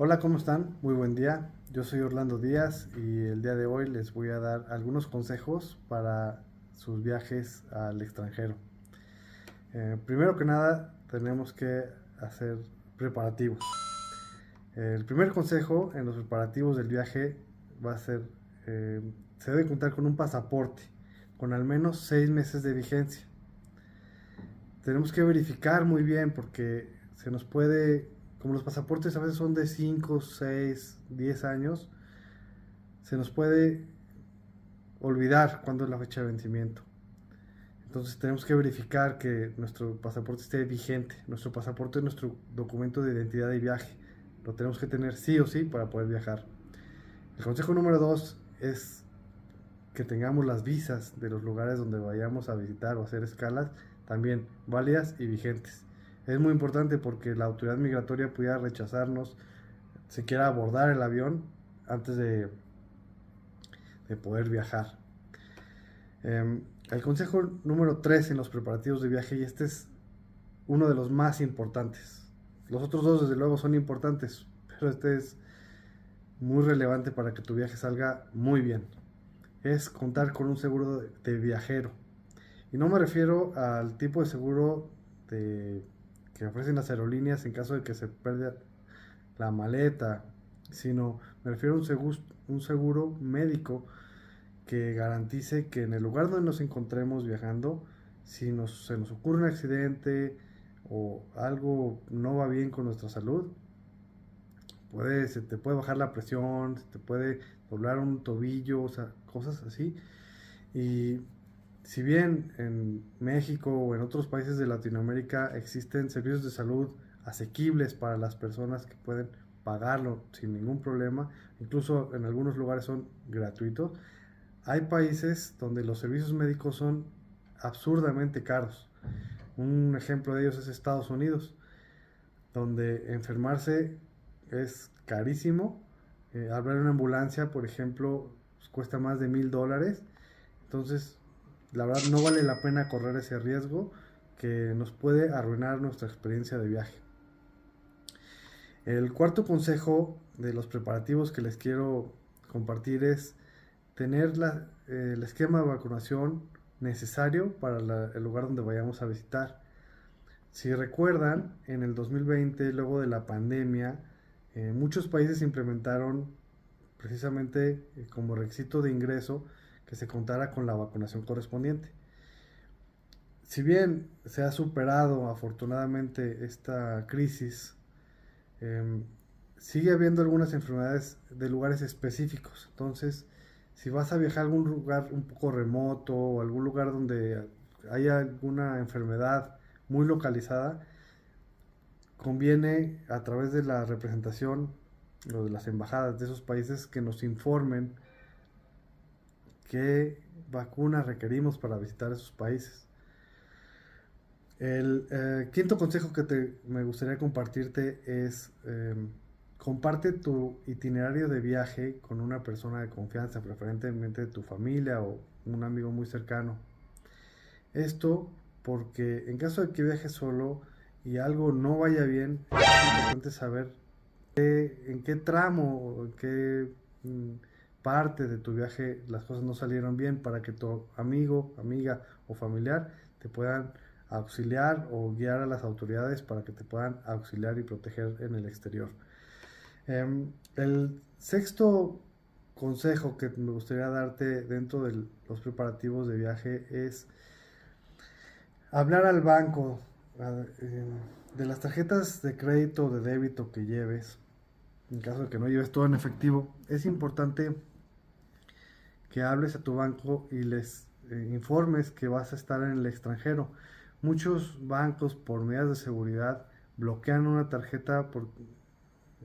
Hola, ¿cómo están? Muy buen día. Yo soy Orlando Díaz y el día de hoy les voy a dar algunos consejos para sus viajes al extranjero. Primero que nada, tenemos que hacer preparativos. El primer consejo en los preparativos del viaje va a ser, eh, se debe contar con un pasaporte con al menos 6 meses de vigencia. Tenemos que verificar muy bien porque se nos puede, como los pasaportes a veces son de 5, 6, 10 años, se nos puede olvidar cuándo es la fecha de vencimiento. Entonces tenemos que verificar que nuestro pasaporte esté vigente. Nuestro pasaporte es nuestro documento de identidad de viaje. Lo tenemos que tener sí o sí para poder viajar. El consejo número 2 es que tengamos las visas de los lugares donde vayamos a visitar o hacer escalas también válidas y vigentes. Es muy importante porque la autoridad migratoria pudiera rechazarnos, se quiera abordar el avión antes de poder viajar. El consejo número 3 en los preparativos de viaje, y este es uno de los más importantes. Los otros dos desde luego son importantes, pero este es muy relevante para que tu viaje salga muy bien. Es contar con un seguro de viajero. Y no me refiero al tipo de seguro que ofrecen las aerolíneas en caso de que se pierda la maleta, sino me refiero a un seguro médico que garantice que en el lugar donde nos encontremos viajando, si se nos ocurre un accidente o algo no va bien con nuestra salud, se te puede bajar la presión, se te puede doblar un tobillo, o sea, cosas así. Y si bien en México o en otros países de Latinoamérica existen servicios de salud asequibles para las personas que pueden pagarlo sin ningún problema, incluso en algunos lugares son gratuitos, hay países donde los servicios médicos son absurdamente caros. Un ejemplo de ellos es Estados Unidos, donde enfermarse es carísimo. Hablar en una ambulancia, por ejemplo, pues, cuesta más de $1,000. Entonces, la verdad no vale la pena correr ese riesgo que nos puede arruinar nuestra experiencia de viaje. El cuarto consejo de los preparativos que les quiero compartir es tener el esquema de vacunación necesario para el lugar donde vayamos a visitar. Si recuerdan, en el 2020, luego de la pandemia, muchos países implementaron precisamente como requisito de ingreso que se contara con la vacunación correspondiente. Si bien se ha superado afortunadamente esta crisis, eh, sigue habiendo algunas enfermedades de lugares específicos. Entonces, si vas a viajar a algún lugar un poco remoto o algún lugar donde haya alguna enfermedad muy localizada, conviene a través de la representación o de las embajadas de esos países que nos informen qué vacunas requerimos para visitar esos países. El quinto consejo que me gustaría compartirte es comparte tu itinerario de viaje con una persona de confianza, preferentemente de tu familia o un amigo muy cercano. Esto porque en caso de que viajes solo y algo no vaya bien, es importante saber en qué tramo o en qué mm, parte de tu viaje las cosas no salieron bien para que tu amigo, amiga o familiar te puedan auxiliar o guiar a las autoridades para que te puedan auxiliar y proteger en el exterior. El sexto consejo que me gustaría darte dentro de los preparativos de viaje es hablar al banco de las tarjetas de crédito o de débito que lleves. En caso de que no lleves todo en efectivo, es importante que hables a tu banco y les informes que vas a estar en el extranjero. Muchos bancos, por medidas de seguridad, bloquean una tarjeta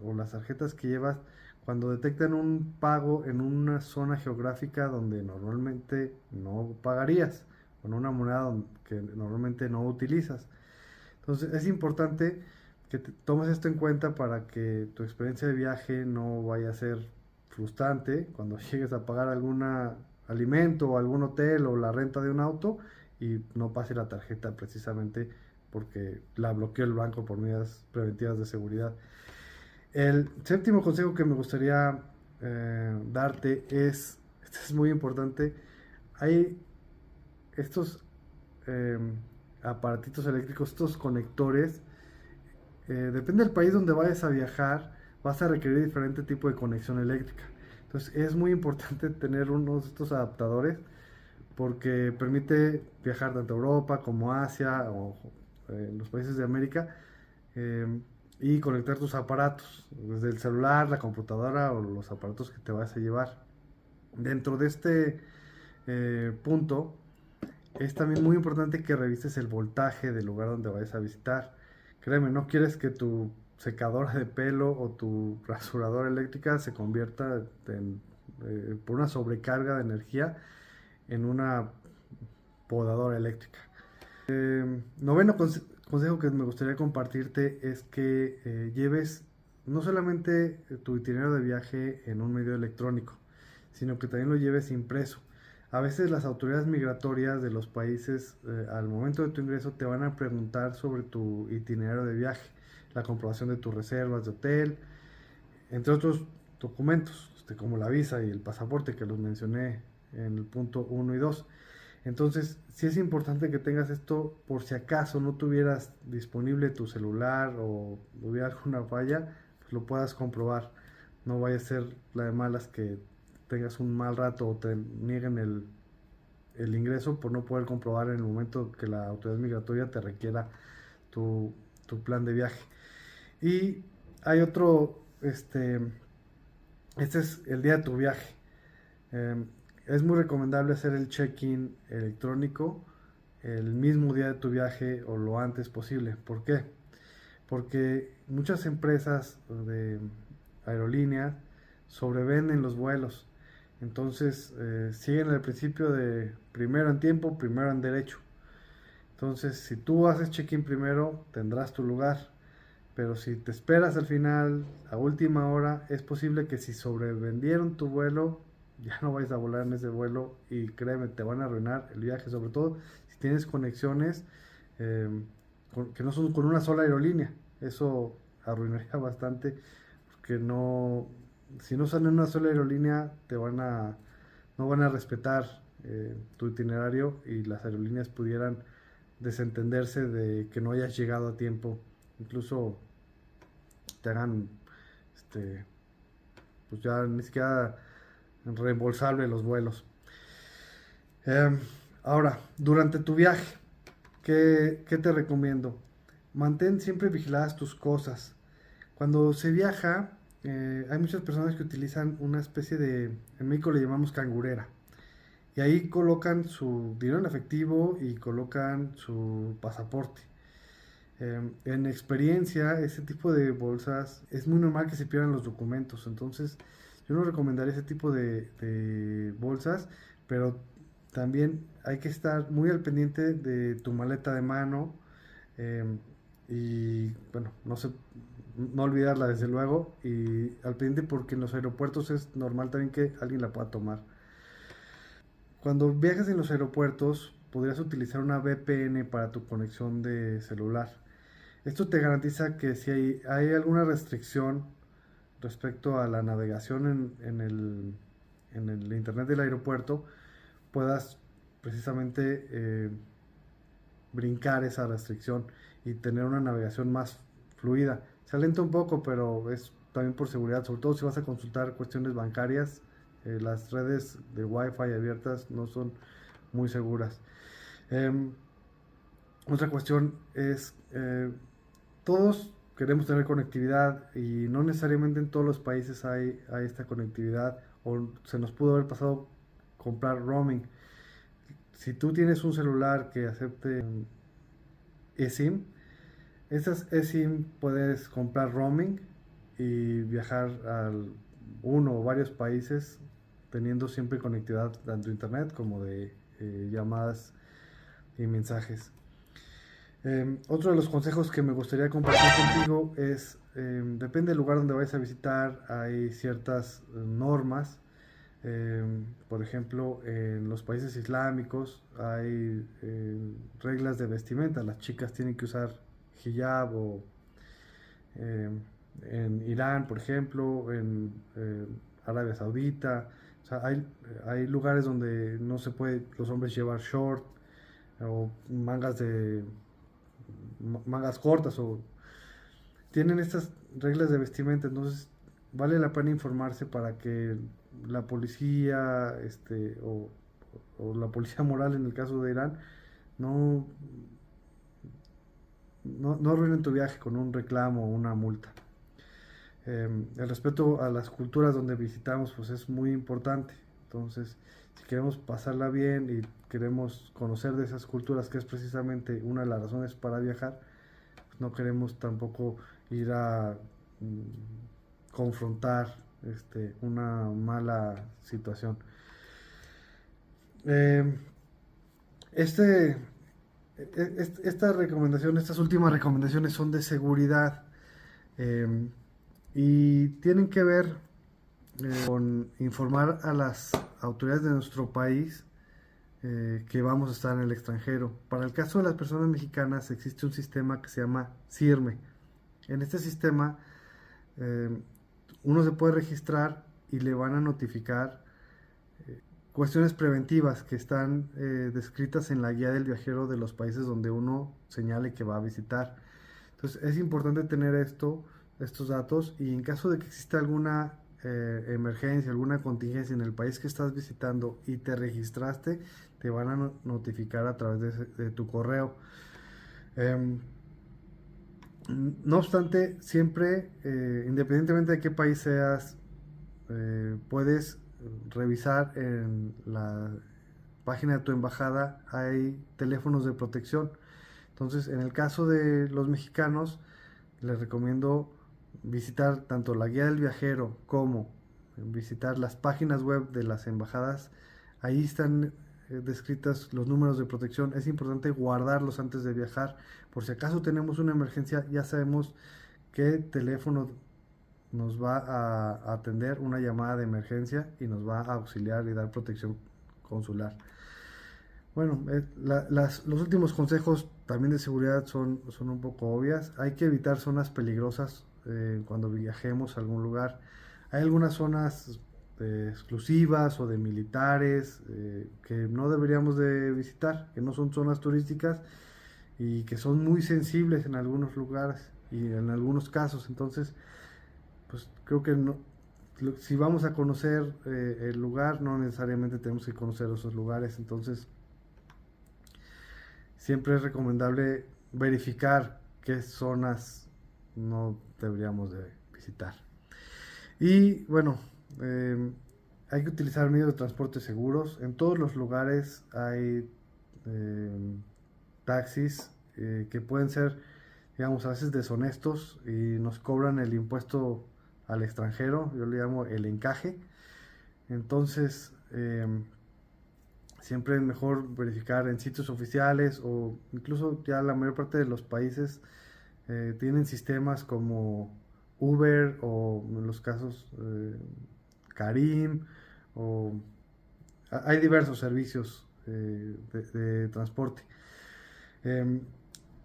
o las tarjetas que llevas cuando detectan un pago en una zona geográfica donde normalmente no pagarías, con una moneda que normalmente no utilizas. Entonces es importante que tomes esto en cuenta para que tu experiencia de viaje no vaya a ser frustrante cuando llegues a pagar algún alimento o algún hotel o la renta de un auto y no pase la tarjeta precisamente porque la bloqueó el banco por medidas preventivas de seguridad. El séptimo consejo que me gustaría darte este es muy importante, hay estos eh, aparatitos eléctricos, estos conectores, depende del país donde vayas a viajar, vas a requerir diferente tipo de conexión eléctrica. Entonces es muy importante tener unos de estos adaptadores porque permite viajar tanto a Europa como a Asia o los países de América eh, y conectar tus aparatos, desde el celular, la computadora o los aparatos que te vas a llevar. Dentro de este punto, es también muy importante que revises el voltaje del lugar donde vayas a visitar. Créeme, no quieres que tu secadora de pelo o tu rasuradora eléctrica se convierta por una sobrecarga de energía en una podadora eléctrica. Noveno consejo que me gustaría compartirte es que lleves no solamente tu itinerario de viaje en un medio electrónico, sino que también lo lleves impreso. A veces las autoridades migratorias de los países al momento de tu ingreso te van a preguntar sobre tu itinerario de viaje, la comprobación de tus reservas de hotel, entre otros documentos, como la visa y el pasaporte que los mencioné en el punto uno y 2. Entonces, sí es importante que tengas esto por si acaso no tuvieras disponible tu celular o hubiera alguna falla, pues lo puedas comprobar. No vaya a ser la de malas que tengas un mal rato o te nieguen el ingreso por no poder comprobar en el momento que la autoridad migratoria te requiera tu, tu plan de viaje. Y hay otro, este es el día de tu viaje. Eh, es muy recomendable hacer el check-in electrónico el mismo día de tu viaje o lo antes posible. ¿Por qué? Porque muchas empresas de aerolínea sobrevenden los vuelos. Entonces siguen el principio de primero en tiempo, primero en derecho. Entonces, si tú haces check-in primero, tendrás tu lugar. Pero si te esperas al final, a última hora, es posible que si sobrevendieron tu vuelo, ya no vayas a volar en ese vuelo y créeme, te van a arruinar el viaje, sobre todo si tienes conexiones eh, que no son con una sola aerolínea. Eso arruinaría bastante porque no, si no salen en una sola aerolínea, no van a respetar tu itinerario y las aerolíneas pudieran desentenderse de que no hayas llegado a tiempo. Incluso te hagan, este, pues ya ni siquiera reembolsable los vuelos. Eh, Ahora, durante tu viaje, ¿qué te recomiendo? Mantén siempre vigiladas tus cosas. Cuando se viaja, hay muchas personas que utilizan una especie de, en México le llamamos cangurera. Y ahí colocan su dinero en efectivo y colocan su pasaporte. En experiencia, ese tipo de bolsas es muy normal que se pierdan los documentos. Entonces, yo no recomendaría ese tipo de bolsas, pero también hay que estar muy al pendiente de tu maleta de mano eh, y, bueno, no olvidarla desde luego y al pendiente porque en los aeropuertos es normal también que alguien la pueda tomar. Cuando viajas en los aeropuertos, podrías utilizar una VPN para tu conexión de celular. Esto te garantiza que si hay alguna restricción respecto a la navegación en el internet del aeropuerto, puedas precisamente brincar esa restricción y tener una navegación más fluida. Se alenta un poco, pero es también por seguridad, sobre todo si vas a consultar cuestiones bancarias, las redes de Wi-Fi abiertas no son muy seguras. Eh, Otra cuestión es, todos queremos tener conectividad y no necesariamente en todos los países hay esta conectividad o se nos pudo haber pasado comprar roaming. Si tú tienes un celular que acepte eSIM, estas eSIM puedes comprar roaming y viajar a uno o varios países teniendo siempre conectividad tanto internet como de llamadas y mensajes. Otro de los consejos que me gustaría compartir contigo es, depende del lugar donde vayas a visitar, hay ciertas normas. Por ejemplo, en los países islámicos hay reglas de vestimenta. Las chicas tienen que usar hijab o en Irán, por ejemplo, en Arabia Saudita. O sea, hay lugares donde no se puede los hombres llevar short o mangas cortas o tienen estas reglas de vestimenta. Entonces vale la pena informarse para que la policía o la policía moral en el caso de Irán no, no arruinen tu viaje con un reclamo o una multa. El respeto a las culturas donde visitamos pues es muy importante. Entonces, si queremos pasarla bien y queremos conocer de esas culturas, que es precisamente una de las razones para viajar, pues no queremos tampoco ir a confrontar una mala situación. Eh, este, estas últimas recomendaciones son de seguridad. eh, y tienen que ver con informar a las autoridades de nuestro país que vamos a estar en el extranjero. Para el caso de las personas mexicanas existe un sistema que se llama CIRME. En este sistema eh, uno se puede registrar y le van a notificar cuestiones preventivas que están descritas en la guía del viajero de los países donde uno señale que va a visitar. Entonces es importante tener estos datos y en caso de que exista alguna emergencia, alguna contingencia en el país que estás visitando y te registraste, te van a notificar a través de tu correo. Eh, no obstante, siempre, independientemente de qué país seas, puedes revisar en la página de tu embajada, hay teléfonos de protección. Entonces, en el caso de los mexicanos, les recomiendo visitar tanto la guía del viajero como visitar las páginas web de las embajadas. Ahí están descritas los números de protección. Es importante guardarlos antes de viajar. Por si acaso tenemos una emergencia, ya sabemos qué teléfono nos va a atender una llamada de emergencia y nos va a auxiliar y dar protección consular. Bueno, los últimos consejos también de seguridad son un poco obvias. Hay que evitar zonas peligrosas cuando viajemos a algún lugar. Hay algunas zonas exclusivas o de militares que no deberíamos de visitar, que no son zonas turísticas y que son muy sensibles en algunos lugares y en algunos casos. Entonces, pues creo que no, si vamos a conocer el lugar, no necesariamente tenemos que conocer esos lugares. Entonces, siempre es recomendable verificar qué zonas no deberíamos de visitar. Y bueno, hay que utilizar medios de transporte seguros. En todos los lugares hay taxis que pueden ser, digamos, a veces deshonestos y nos cobran el impuesto al extranjero. Yo le llamo el encaje. Entonces, siempre es mejor verificar en sitios oficiales o incluso ya la mayor parte de los países tienen sistemas como Uber o en los casos Carim o hay diversos servicios de transporte. Eh,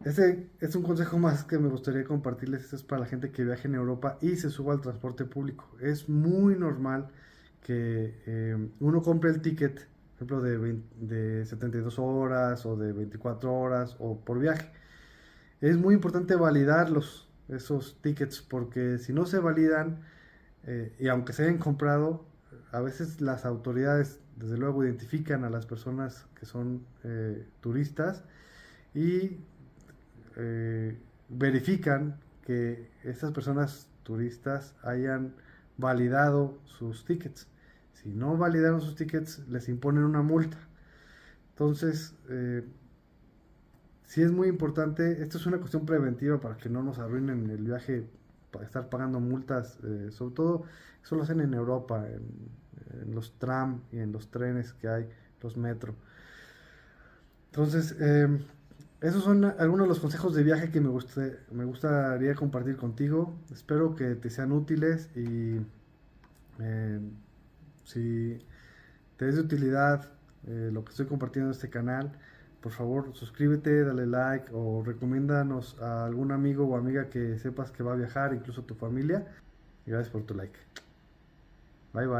Este es un consejo más que me gustaría compartirles. Este es para la gente que viaja en Europa y se suba al transporte público. Es muy normal que uno compre el ticket, por ejemplo, de 72 horas o de 24 horas o por viaje. Es muy importante validarlos, esos tickets, porque si no se validan, y aunque se hayan comprado, a veces las autoridades, desde luego, identifican a las personas que son turistas y verifican que estas personas turistas hayan validado sus tickets. Si no validaron sus tickets, les imponen una multa. Entonces, sí es muy importante, esto es una cuestión preventiva para que no nos arruinen el viaje, para estar pagando multas, sobre todo eso lo hacen en Europa, en los tram y en los trenes que hay, los metro. Entonces, esos son algunos de los consejos de viaje que me gustaría compartir contigo. Espero que te sean útiles y eh, si te es de utilidad lo que estoy compartiendo en este canal, por favor, suscríbete, dale like o recomiéndanos a algún amigo o amiga que sepas que va a viajar, incluso tu familia. Y gracias por tu like. Bye bye.